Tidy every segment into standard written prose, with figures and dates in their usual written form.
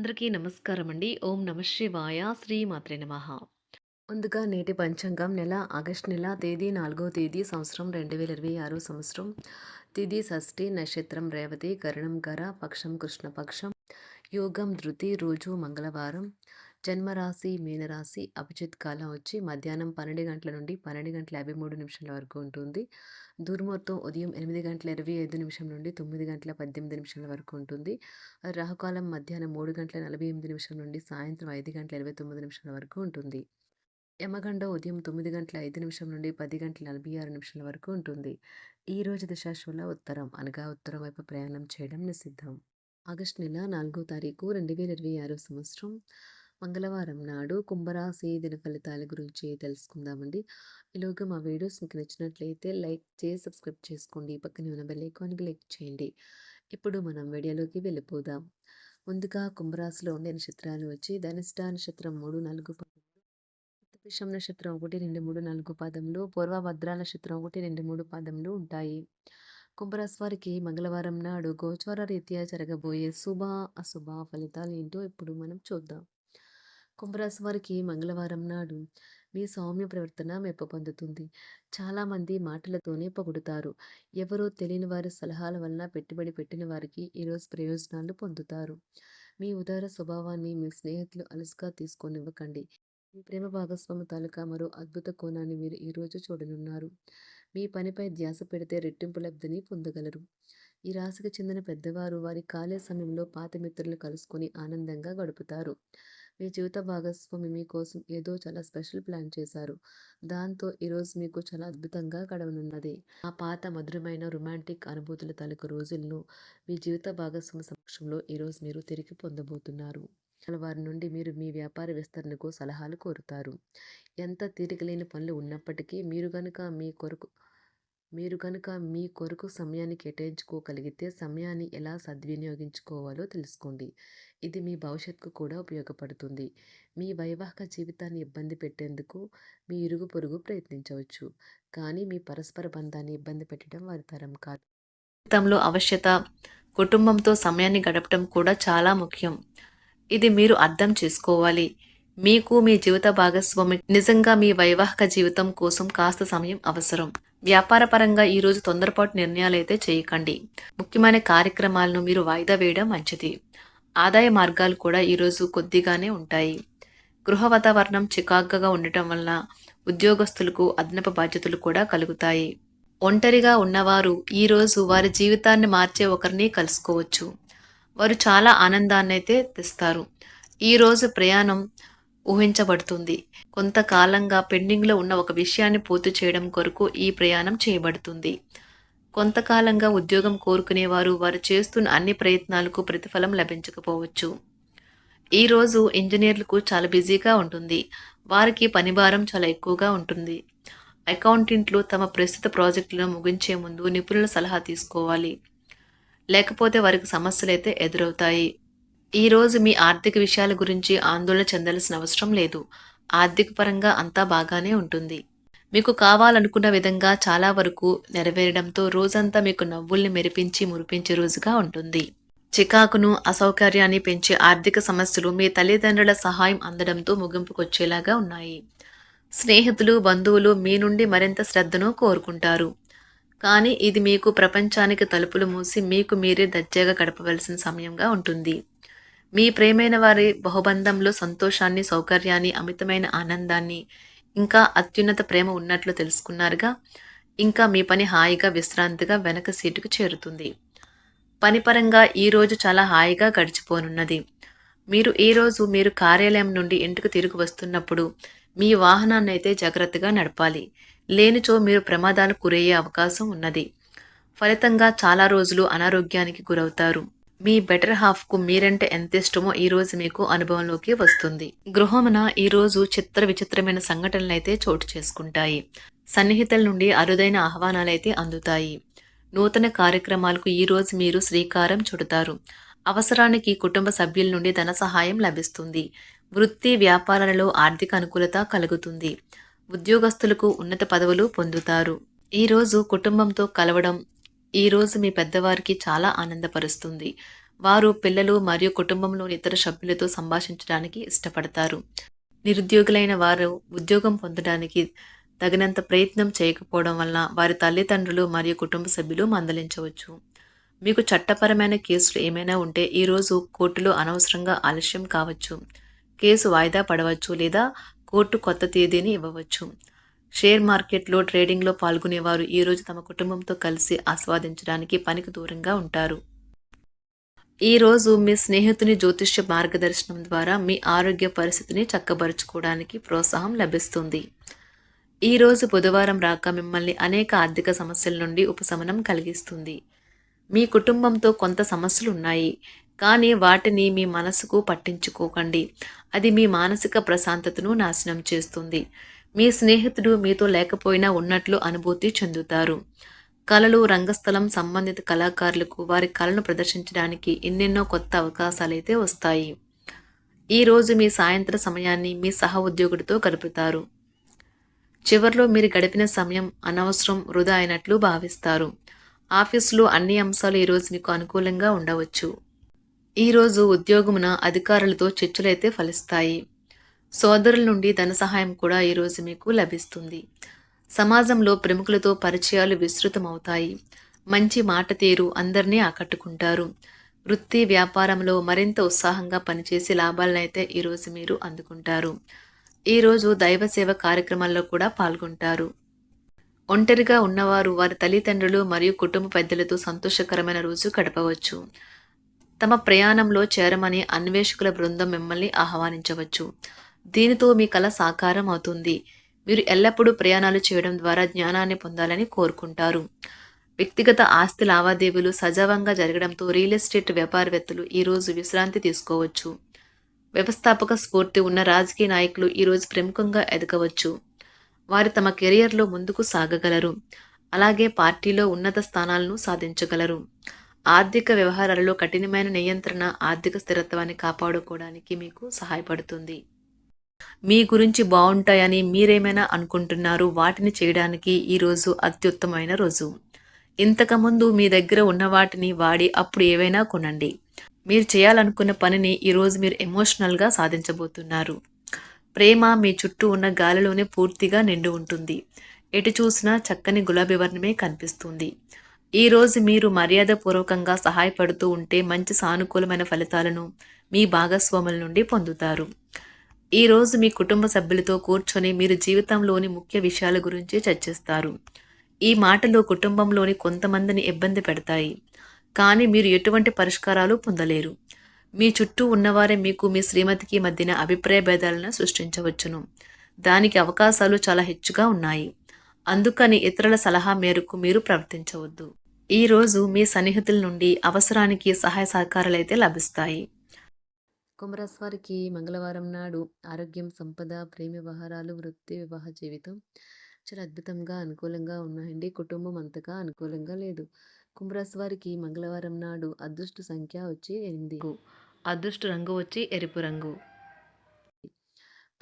అందరికీ నమస్కారం అండి. ఓం నమ శివాయ. శ్రీ మాత్రే నమః. ముందుగా నేటి పంచాంగం నెల ఆగస్టు నెల తేదీ 4వ తేదీ సంవత్సరం 2026 సంవత్సరం. తిథి షష్ఠి, నక్షత్రం రేవతి, కరణం గర, పక్షం కృష్ణపక్షం, యోగం ధృతి, రోజు మంగళవారం, జన్మరాశి మీనరాశి, అభిజిత్ కాలం వచ్చి మధ్యాహ్నం 12 గంటల నుండి 12 గంటల 53 నిమిషాల వరకు ఉంటుంది. దుర్ముహూర్తం ఉదయం 8 గంటల 25 నిమిషం నుండి 9 గంటల 18 నిమిషాల వరకు ఉంటుంది. రాహుకాలం మధ్యాహ్నం 3 గంటల 48 నిమిషం నుండి సాయంత్రం 5 గంటల 29 నిమిషాల వరకు ఉంటుంది. యమగండ ఉదయం 9 గంటల 5 నిమిషం నుండి 10 గంటల 46 నిమిషాల వరకు ఉంటుంది. ఈ రోజు దిశాశూల ఉత్తరం అనగా ఉత్తరం వైపు ప్రయాణం చేయడం నిషిద్ధం. ఆగస్టు నెల 4వ తారీఖు 2026 సంవత్సరం మంగళవారం నాడు కుంభరాశి దిన ఫలితాల గురించి తెలుసుకుందామండి. ఈలోగా మా వీడియోస్ మీకు నచ్చినట్లయితే లైక్ చేసి సబ్స్క్రైబ్ చేసుకోండి. పక్కనే ఉన్న బెల్ ఐకాన్ని క్లిక్ చేయండి. ఇప్పుడు మనం వీడియోలోకి వెళ్ళిపోదాం. ముందుగా కుంభరాశిలో ఉండే నక్షత్రాలు వచ్చి ధనిష్ట నక్షత్రం 3, 4 పాదములు, శతభిషం నక్షత్రం 1, 2, 3, 4 పాదములు, పూర్వభద్ర నక్షత్రం 1, 2, 3 పాదములు ఉంటాయి. కుంభరాశి వారికి మంగళవారం నాడు గోచార రీత్యా జరగబోయే శుభ అశుభ ఫలితాలు ఏంటో ఇప్పుడు మనం చూద్దాం. కుంభరాశి వారికి మంగళవారం నాడు మీ సౌమ్య ప్రవర్తన మెప్పు పొందుతుంది. చాలామంది మాటలతోనే పొగుడుతారు. ఎవరో తెలియని వారి సలహాల వలన పెట్టుబడి పెట్టిన వారికి ఈరోజు ప్రయోజనాలు పొందుతారు. మీ ఉదార స్వభావాన్ని మీ స్నేహితులు అలుసుగా తీసుకొనివ్వకండి. మీ ప్రేమ భాగస్వామి తాలూకా మరో అద్భుత కోణాన్ని మీరు ఈరోజు చూడనున్నారు. మీ పనిపై ధ్యాస పెడితే రెట్టింపు లబ్ధిని పొందగలరు. ఈ రాశికి చెందిన పెద్దవారు వారి ఖాళీ సమయంలో పాత మిత్రులు కలుసుకొని ఆనందంగా గడుపుతారు. మీ జీవిత భాగస్వామి మీకోసం ఏదో చాలా స్పెషల్ ప్లాన్ చేశారు. దాంతో ఈరోజు మీకు చాలా అద్భుతంగా గడవనున్నది. ఆ పాత మధురమైన రొమాంటిక్ అనుభూతుల తాలూకు రోజులను మీ జీవిత భాగస్వామి సమక్షంలో ఈరోజు మీరు తిరిగి పొందబోతున్నారు. వారి నుండి మీరు మీ వ్యాపార విస్తరణకు సలహాలు కోరుతారు. ఎంత తీరికలేని పనులు ఉన్నప్పటికీ మీరు కనుక మీ కొరకు సమయాన్ని కేటాయించుకోగలిగితే సమయాన్ని ఎలా సద్వినియోగించుకోవాలో తెలుసుకోండి. ఇది మీ భవిష్యత్తుకు కూడా ఉపయోగపడుతుంది. మీ వైవాహిక జీవితాన్ని ఇబ్బంది పెట్టేందుకు మీ ఇరుగు పొరుగు ప్రయత్నించవచ్చు. కానీ మీ పరస్పర బంధాన్ని ఇబ్బంది పెట్టడం వారి తరం కాదు. జీవితంలో అవశ్యత కుటుంబంతో సమయాన్ని గడపడం కూడా చాలా ముఖ్యం. ఇది మీరు అర్థం చేసుకోవాలి. మీకు మీ జీవిత భాగస్వామి నిజంగా మీ వైవాహిక జీవితం కోసం కాస్త సమయం అవసరం. వ్యాపార పరంగా ఈరోజు తొందరపాటు నిర్ణయాలైతే చేయకండి. ముఖ్యమైన కార్యక్రమాలను మీరు వాయిదా వేయడం మంచిది. ఆదాయ మార్గాలు కూడా ఈరోజు కొద్దిగానే ఉంటాయి. గృహ వాతావరణం చికాకుగా ఉండటం వల్ల ఉద్యోగస్తులకు అదనపు బాధ్యతలు కూడా కలుగుతాయి. ఒంటరిగా ఉన్నవారు ఈరోజు వారి జీవితాన్ని మార్చే ఒకరిని కలుసుకోవచ్చు. వారు చాలా ఆనందాన్ని అయితే తెస్తారు. ఈరోజు ప్రయాణం ఊహించబడుతుంది. కొంతకాలంగా పెండింగ్లో ఉన్న ఒక విషయాన్ని పూర్తి చేయడం కొరకు ఈ ప్రయాణం చేయబడుతుంది. కొంతకాలంగా ఉద్యోగం కోరుకునేవారు వారు చేస్తున్న అన్ని ప్రయత్నాలకు ప్రతిఫలం లభించకపోవచ్చు. ఈరోజు ఇంజనీర్లకు చాలా బిజీగా ఉంటుంది. వారికి పనిభారం చాలా ఎక్కువగా ఉంటుంది. అకౌంటెంట్లు తమ ప్రస్తుత ప్రాజెక్టులను ముగించే ముందు నిపుణుల సలహా తీసుకోవాలి. లేకపోతే వారికి సమస్యలు అయితే ఎదురవుతాయి. ఈరోజు మీ ఆర్థిక విషయాల గురించి ఆందోళన చెందాల్సిన అవసరం లేదు. ఆర్థిక పరంగా అంతా బాగానే ఉంటుంది. మీకు కావాలనుకున్న విధంగా చాలా వరకు నెరవేరడంతో రోజంతా మీకు నవ్వుల్ని మెరిపించి మురిపించే రోజుగా ఉంటుంది. చికాకును అసౌకర్యాన్ని పెంచే ఆర్థిక సమస్యలు మీ తల్లిదండ్రుల సహాయం అందడంతో ముగింపుకొచ్చేలాగా ఉన్నాయి. స్నేహితులు బంధువులు మీ నుండి మరింత శ్రద్ధను కోరుకుంటారు. కానీ ఇది మీకు ప్రపంచానికి తలుపులు మూసి మీకు మీరే దర్జాగా గడపవలసిన సమయంగా ఉంటుంది. మీ ప్రేమైన వారి బహుబంధంలో సంతోషాన్ని, సౌకర్యాన్ని, అమితమైన ఆనందాన్ని, ఇంకా అత్యున్నత ప్రేమ ఉన్నట్లు తెలుసుకున్నారుగా. ఇంకా మీ పని హాయిగా విశ్రాంతిగా వెనక సీటుకు చేరుతుంది. పనిపరంగా ఈరోజు చాలా హాయిగా గడిచిపోనున్నది. మీరు కార్యాలయం నుండి ఇంటికి తిరిగి వస్తున్నప్పుడు మీ వాహనాన్ని అయితే జాగ్రత్తగా నడపాలి. లేనిచో మీరు ప్రమాదాలకు గురయ్యే అవకాశం ఉన్నది. ఫలితంగా చాలా రోజులు అనారోగ్యానికి గురవుతారు. మీ బెటర్ హాఫ్కు మీరంటే ఎంత ఇష్టమో ఈరోజు మీకు అనుభవంలోకి వస్తుంది. గృహమున ఈరోజు చిత్ర విచిత్రమైన సంఘటనలు అయితే చోటు చేసుకుంటాయి. సన్నిహితుల నుండి అరుదైన ఆహ్వానాలైతే అందుతాయి. నూతన కార్యక్రమాలకు ఈరోజు మీరు శ్రీకారం చుడతారు. అవసరానికి కుటుంబ సభ్యుల నుండి ధన సహాయం లభిస్తుంది. వృత్తి వ్యాపారాలలో ఆర్థిక అనుకూలత కలుగుతుంది. ఉద్యోగస్తులకు ఉన్నత పదవులు పొందుతారు. ఈరోజు కుటుంబంతో కలవడం ఈరోజు మీ పెద్దవారికి చాలా ఆనందపరుస్తుంది. వారు పిల్లలు మరియు కుటుంబంలోని ఇతర సభ్యులతో సంభాషించడానికి ఇష్టపడతారు. నిరుద్యోగులైన వారు ఉద్యోగం పొందడానికి తగినంత ప్రయత్నం చేయకపోవడం వలన వారి తల్లిదండ్రులు మరియు కుటుంబ సభ్యులు మందలించవచ్చు. మీకు చట్టపరమైన కేసులు ఏమైనా ఉంటే ఈరోజు కోర్టులో అనవసరంగా ఆలస్యం కావచ్చు. కేసు వాయిదా పడవచ్చు లేదా కోర్టు కొత్త తేదీని ఇవ్వవచ్చు. షేర్ మార్కెట్లో ట్రేడింగ్లో పాల్గొనేవారు ఈరోజు తమ కుటుంబంతో కలిసి ఆస్వాదించడానికి పనికి దూరంగా ఉంటారు. ఈరోజు మీ స్నేహితుని జ్యోతిష్య మార్గదర్శనం ద్వారా మీ ఆరోగ్య పరిస్థితిని చక్కబరుచుకోవడానికి ప్రోత్సాహం లభిస్తుంది. ఈరోజు బుధవారం రాక మిమ్మల్ని అనేక ఆర్థిక సమస్యల నుండి ఉపశమనం కలిగిస్తుంది. మీ కుటుంబంతో కొంత సమస్యలు ఉన్నాయి, కానీ వాటిని మీ మనసుకు పట్టించుకోకండి. అది మీ మానసిక ప్రశాంతతను నాశనం చేస్తుంది. మీ స్నేహితుడు మీతో లేకపోయినా ఉన్నట్లు అనుభూతి చెందుతారు. కళలు, రంగస్థలం సంబంధిత కళాకారులకు వారి కళను ప్రదర్శించడానికి ఎన్నెన్నో కొత్త అవకాశాలైతే వస్తాయి. ఈరోజు మీ సాయంత్ర సమయాన్ని మీ సహ ఉద్యోగుడితో గడుపుతారు. చివర్లో మీరు గడిపిన సమయం అనవసరం, వృధా అయినట్లు భావిస్తారు. ఆఫీసులో అన్ని అంశాలు ఈరోజు మీకు అనుకూలంగా ఉండవచ్చు. ఈరోజు ఉద్యోగమున అధికారులతో చర్చలైతే ఫలిస్తాయి. సోదరుల నుండి ధన సహాయం కూడా ఈరోజు మీకు లభిస్తుంది. సమాజంలో ప్రముఖులతో పరిచయాలు విస్తృతమవుతాయి. మంచి మాట తీరు అందరినీ ఆకట్టుకుంటారు. వృత్తి వ్యాపారంలో మరింత ఉత్సాహంగా పనిచేసి లాభాలనైతే ఈరోజు మీరు అందుకుంటారు. ఈరోజు దైవ సేవ కార్యక్రమాల్లో కూడా పాల్గొంటారు. ఒంటరిగా ఉన్నవారు వారి తల్లిదండ్రులు మరియు కుటుంబ పెద్దలతో సంతోషకరమైన రోజు గడపవచ్చు. తమ ప్రయాణంలో చేరమని అన్వేషకుల బృందం మిమ్మల్ని ఆహ్వానించవచ్చు. దీనితో మీ కల సాకారం అవుతుంది. మీరు ఎల్లప్పుడూ ప్రయాణాలు చేయడం ద్వారా జ్ఞానాన్ని పొందాలని కోరుకుంటారు. వ్యక్తిగత ఆస్తి లావాదేవీలు సజావంగా జరగడంతో రియల్ ఎస్టేట్ వ్యాపారవేత్తలు ఈరోజు విశ్రాంతి తీసుకోవచ్చు. వ్యవస్థాపక స్ఫూర్తి ఉన్న రాజకీయ నాయకులు ఈరోజు ప్రముఖంగా ఎదగవచ్చు. వారు తమ కెరియర్లో ముందుకు సాగగలరు. అలాగే పార్టీలో ఉన్నత స్థానాలను సాధించగలరు. ఆర్థిక వ్యవహారాలలో కఠినమైన నియంత్రణ ఆర్థిక స్థిరత్వాన్ని కాపాడుకోవడానికి మీకు సహాయపడుతుంది. మీ గురించి బాగుంటాయని మీరేమైనా అనుకుంటున్నారు, వాటిని చేయడానికి ఈరోజు అత్యుత్తమైన రోజు. ఇంతకుముందు మీ దగ్గర ఉన్న వాటిని వాడి అప్పుడు ఏవైనా కొనండి. మీరు చేయాలనుకున్న పనిని ఈరోజు మీరు ఎమోషనల్గా సాధించబోతున్నారు. ప్రేమ మీ చుట్టూ ఉన్న గాలిలోనే పూర్తిగా నిండి ఉంటుంది. ఎటు చూసినా చక్కని గులాబీ వర్ణమే కనిపిస్తుంది. ఈరోజు మీరు మర్యాదపూర్వకంగా సహాయపడుతూ ఉంటే మంచి సానుకూలమైన ఫలితాలను మీ భాగస్వాముల నుండి పొందుతారు. ఈరోజు మీ కుటుంబ సభ్యులతో కూర్చొని మీరు జీవితంలోని ముఖ్య విషయాల గురించి చర్చిస్తారు. ఈ మాటలు కుటుంబంలోని కొంతమందిని ఇబ్బంది పెడతాయి, కానీ మీరు ఎటువంటి పరిష్కారాలు పొందలేరు. మీ చుట్టూ ఉన్నవారే మీకు మీ శ్రీమతికి మధ్యన అభిప్రాయ భేదాలను సృష్టించవచ్చును. దానికి అవకాశాలు చాలా హెచ్చుగా ఉన్నాయి. అందుకని ఇతరుల సలహా మేరకు మీరు ప్రవర్తించవద్దు. ఈరోజు మీ సన్నిహితుల నుండి అవసరానికి సహాయ సహకారాలైతే లభిస్తాయి. కుంభరాశి వారికి మంగళవారం నాడు ఆరోగ్యం, సంపద, ప్రేమ వ్యవహారాలు, వృత్తి, వివాహ జీవితం చాలా అద్భుతంగా అనుకూలంగా ఉన్నాయండి. కుటుంబం అంతగా అనుకూలంగా లేదు. కుంభరాశి వారికి మంగళవారం నాడు అదృష్ట సంఖ్య వచ్చి 8. అదృష్ట రంగు వచ్చి ఎరుపు రంగు.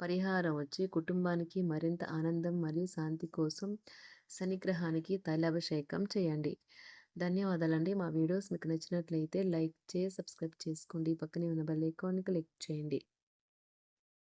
పరిహారం వచ్చి కుటుంబానికి మరింత ఆనందం మరియు శాంతి కోసం శనిగ్రహానికి తైలాభిషేకం చేయండి. ధన్యవాదాలండి. మా వీడియోస్ మీకు నచ్చినట్లయితే లైక్ చేసి సబ్స్క్రైబ్ చేసుకోండి. పక్కనే ఉన్న బెల్ ఐకాన్ని క్లిక్ చేయండి.